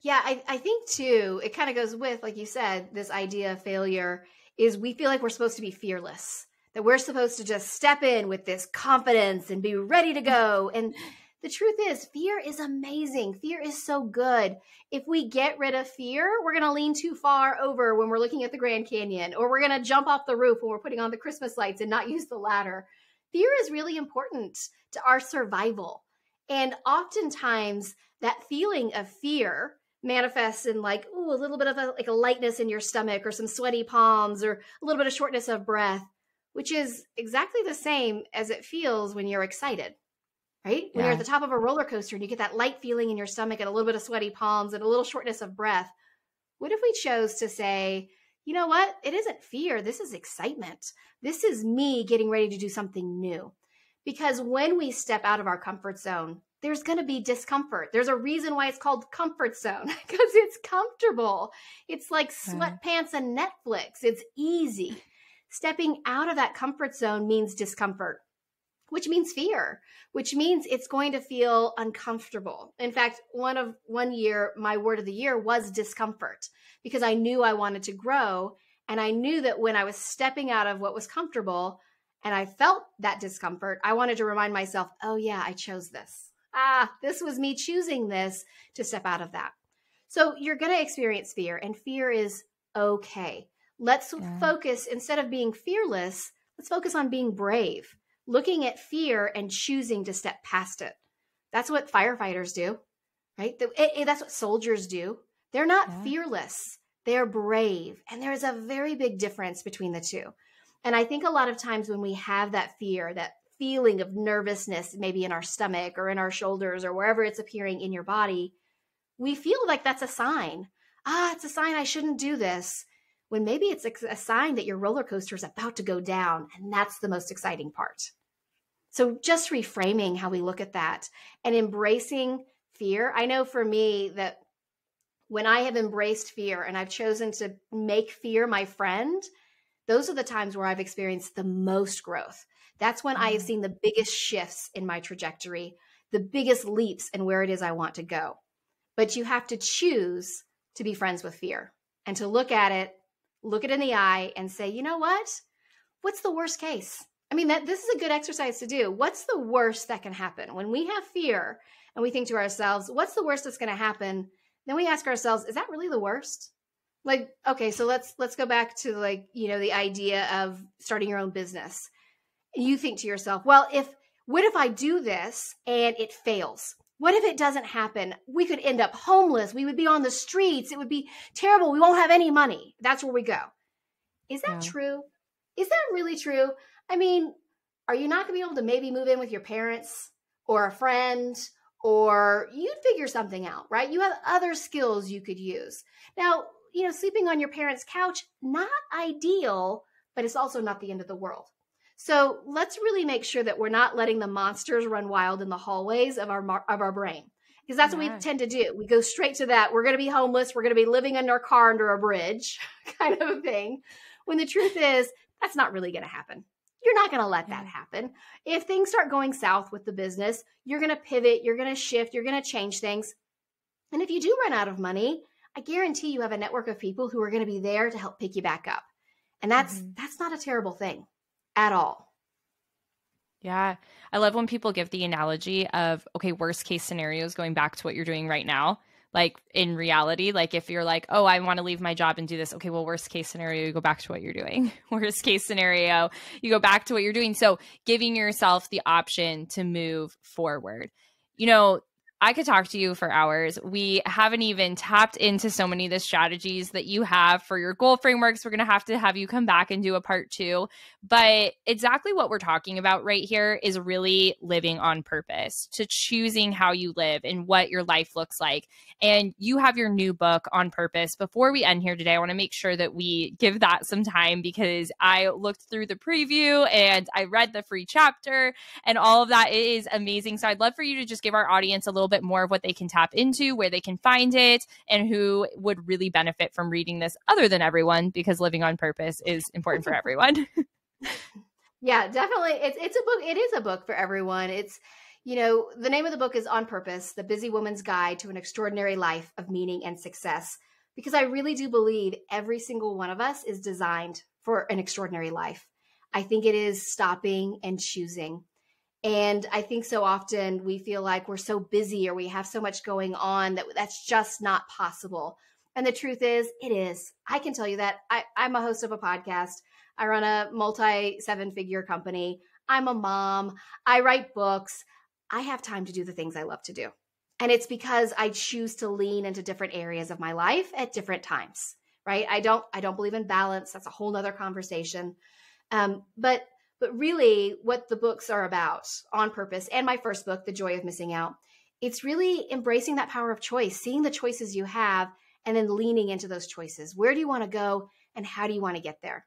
Yeah, I think too, it kind of goes with, like you said, this idea of failure is we feel like we're supposed to be fearless, that we're supposed to just step in with this confidence and be ready to go. And the truth is, fear is amazing. Fear is so good. If we get rid of fear, we're going to lean too far over when we're looking at the Grand Canyon, or we're going to jump off the roof when we're putting on the Christmas lights and not use the ladder. Fear is really important to our survival. And oftentimes that feeling of fear manifests in like, ooh, a little bit of a lightness in your stomach or some sweaty palms or a little bit of shortness of breath, which is exactly the same as it feels when you're excited, right? When you're at the top of a roller coaster and you get that light feeling in your stomach and a little bit of sweaty palms and a little shortness of breath. What if we chose to say, you know what? It isn't fear. This is excitement. This is me getting ready to do something new. Because when we step out of our comfort zone, there's going to be discomfort. There's a reason why it's called comfort zone, because it's comfortable. It's like sweatpants and Netflix. It's easy. Stepping out of that comfort zone means discomfort. which means fear, which means it's going to feel uncomfortable. In fact, one year, my word of the year was discomfort, because I knew I wanted to grow. And I knew that when I was stepping out of what was comfortable and I felt that discomfort, I wanted to remind myself, oh yeah, I chose this. This was me choosing this to step out of that. So you're going to experience fear, and fear is okay. Let's focus, instead of being fearless, let's focus on being brave, looking at fear and choosing to step past it. That's what firefighters do, right? That's what soldiers do. They're not fearless. They're brave. And there is a very big difference between the two. And I think a lot of times when we have that fear, that feeling of nervousness, maybe in our stomach or in our shoulders or wherever it's appearing in your body, we feel like that's a sign. It's a sign I shouldn't do this. When maybe it's a sign that your roller coaster is about to go down. And that's the most exciting part. So just reframing how we look at that and embracing fear. I know for me that when I have embraced fear and I've chosen to make fear my friend, those are the times where I've experienced the most growth. That's when I have seen the biggest shifts in my trajectory, the biggest leaps in where it is I want to go. But you have to choose to be friends with fear and to look at it in the eye and say, you know what? What's the worst case? I mean, this is a good exercise to do. What's the worst that can happen? When we have fear and we think to ourselves, what's the worst that's going to happen? Then we ask ourselves, is that really the worst? Like, okay, so let's go back to the idea of starting your own business. You think to yourself, well, what if I do this and it fails? What if it doesn't happen? We could end up homeless. We would be on the streets. It would be terrible. We won't have any money. That's where we go. Is that true? Is that really true? I mean, are you not going to be able to maybe move in with your parents or a friend, or you'd figure something out, right? You have other skills you could use. Now, sleeping on your parents' couch, not ideal, but it's also not the end of the world. So let's really make sure that we're not letting the monsters run wild in the hallways of our brain, because that's what we tend to do. We go straight to that. We're going to be homeless. We're going to be living in our car under a bridge kind of a thing. When the truth is, that's not really going to happen. You're not going to let that happen. If things start going south with the business, you're going to pivot, you're going to shift, you're going to change things. And if you do run out of money, I guarantee you have a network of people who are going to be there to help pick you back up. And that's not a terrible thing at all. Yeah. I love when people give the analogy of, okay, worst case scenarios, going back to what you're doing right now. Like in reality, like if you're like, oh, I want to leave my job and do this. Okay, well, worst case scenario, you go back to what you're doing. Worst case scenario, you go back to what you're doing. So giving yourself the option to move forward. I could talk to you for hours. We haven't even tapped into so many of the strategies that you have for your goal frameworks. We're going to have you come back and do a part 2. But exactly what we're talking about right here is really living on purpose, to choosing how you live and what your life looks like. And you have your new book, On Purpose. Before we end here today, I want to make sure that we give that some time, because I looked through the preview and I read the free chapter and all of that. It is amazing. So I'd love for you to just give our audience a little bit more of what they can tap into, where they can find it, and who would really benefit from reading this other than everyone, because living on purpose is important for everyone. Yeah, definitely. It's a book. It is a book for everyone. It's, the name of the book is On Purpose, The Busy Woman's Guide to an Extraordinary Life of Meaning and Success, because I really do believe every single one of us is designed for an extraordinary life. I think it is stopping and choosing. And I think so often we feel like we're so busy or we have so much going on that's just not possible. And the truth is, it is. I can tell you that. I'm a host of a podcast. I run a multi-7-figure company. I'm a mom. I write books. I have time to do the things I love to do. And it's because I choose to lean into different areas of my life at different times, right? I don't believe in balance. That's a whole nother conversation. But really what the books are about, On Purpose, and my first book, The Joy of Missing Out, it's really embracing that power of choice, seeing the choices you have, and then leaning into those choices. Where do you want to go and how do you want to get there?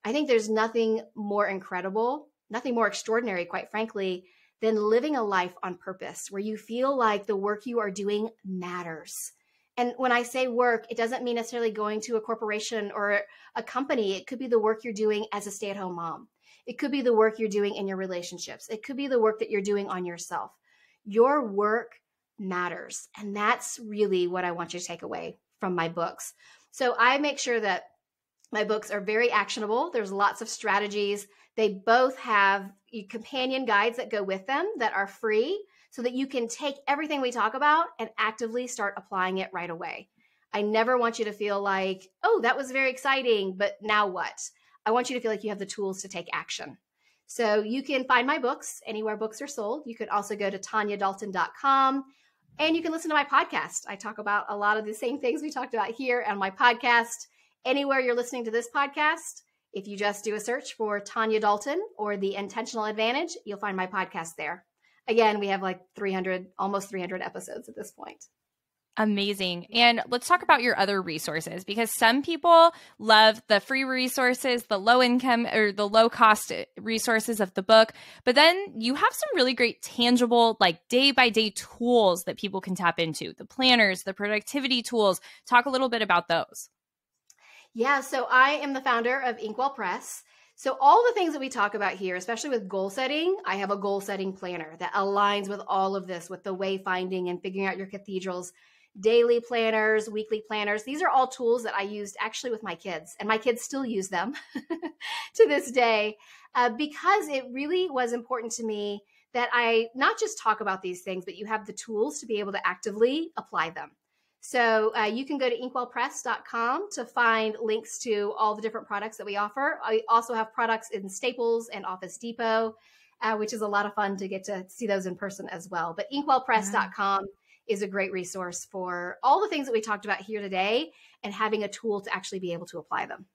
I think there's nothing more incredible, nothing more extraordinary, quite frankly, than living a life on purpose, where you feel like the work you are doing matters. And when I say work, it doesn't mean necessarily going to a corporation or a company. It could be the work you're doing as a stay-at-home mom. It could be the work you're doing in your relationships. It could be the work that you're doing on yourself. Your work matters. And that's really what I want you to take away from my books. So I make sure that my books are very actionable. There's lots of strategies. They both have companion guides that go with them that are free so that you can take everything we talk about and actively start applying it right away. I never want you to feel like, oh, that was very exciting, but now what? I want you to feel like you have the tools to take action. So you can find my books anywhere books are sold. You could also go to tanyadalton.com and you can listen to my podcast. I talk about a lot of the same things we talked about here on my podcast. Anywhere you're listening to this podcast, if you just do a search for Tanya Dalton or The Intentional Advantage, you'll find my podcast there. Again, we have like almost 300 episodes at this point. Amazing. And let's talk about your other resources, because some people love the free resources, the low income or the low cost resources of the book. But then you have some really great tangible, like day by day tools that people can tap into, the planners, the productivity tools. Talk a little bit about those. Yeah. So I am the founder of inkWELL Press. So all the things that we talk about here, especially with goal setting, I have a goal setting planner that aligns with all of this, with the wayfinding and figuring out your cathedrals. Daily planners, weekly planners. These are all tools that I used actually with my kids, and my kids still use them to this day because it really was important to me that I not just talk about these things, but you have the tools to be able to actively apply them. So you can go to inkwellpress.com to find links to all the different products that we offer. I also have products in Staples and Office Depot, which is a lot of fun to get to see those in person as well. But inkwellpress.com is a great resource for all the things that we talked about here today and having a tool to actually be able to apply them.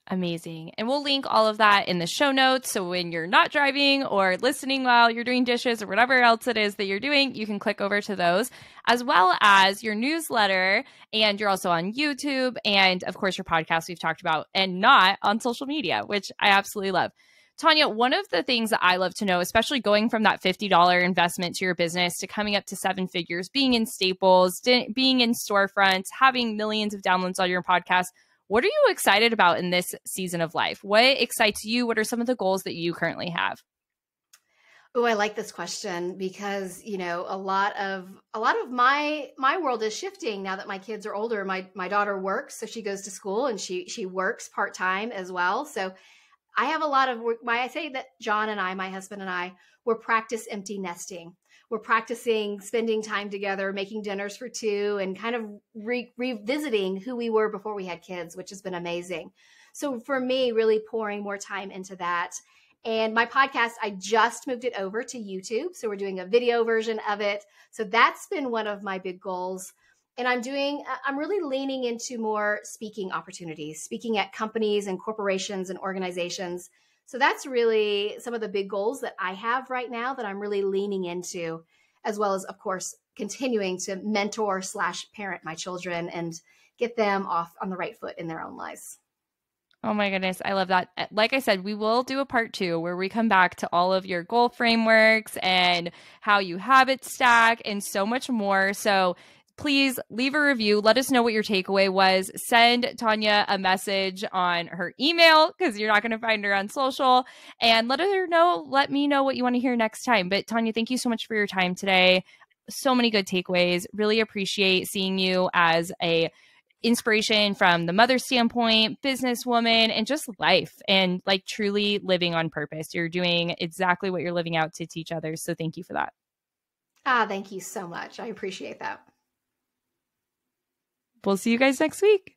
Amazing. And we'll link all of that in the show notes. So when you're not driving or listening while you're doing dishes or whatever else it is that you're doing, you can click over to those, as well as your newsletter. And you're also on YouTube and, of course, your podcast we've talked about, and not on social media, which I absolutely love. Tanya, one of the things that I love to know, especially going from that $50 investment to your business to coming up to 7 figures, being in Staples, being in storefronts, having millions of downloads on your podcast, what are you excited about in this season of life? What excites you? What are some of the goals that you currently have? Oh, I like this question because, you know, a lot of my world is shifting now that my kids are older. My daughter works, so she goes to school and she works part-time as well. So I have a lot of work. I say that John and I, my husband and I, we're practice empty nesting. We're practicing spending time together, making dinners for two, and kind of revisiting who we were before we had kids, which has been amazing. So for me, really pouring more time into that. And my podcast, I just moved it over to YouTube. So we're doing a video version of it. So that's been one of my big goals. And I'm really leaning into more speaking opportunities, speaking at companies and corporations and organizations. So that's really some of the big goals that I have right now that I'm really leaning into, as well as, of course, continuing to mentor/parent my children and get them off on the right foot in their own lives. Oh my goodness. I love that. Like I said, we will do a part 2 where we come back to all of your goal frameworks and how you habit stack and so much more. So please leave a review. Let us know what your takeaway was. Send Tanya a message on her email because you're not going to find her on social, and let me know what you want to hear next time. But Tanya, thank you so much for your time today. So many good takeaways. Really appreciate seeing you as a inspiration from the mother standpoint, businesswoman, and just life, and like truly living on purpose. You're doing exactly what you're living out to teach others. So thank you for that. Thank you so much. I appreciate that. We'll see you guys next week.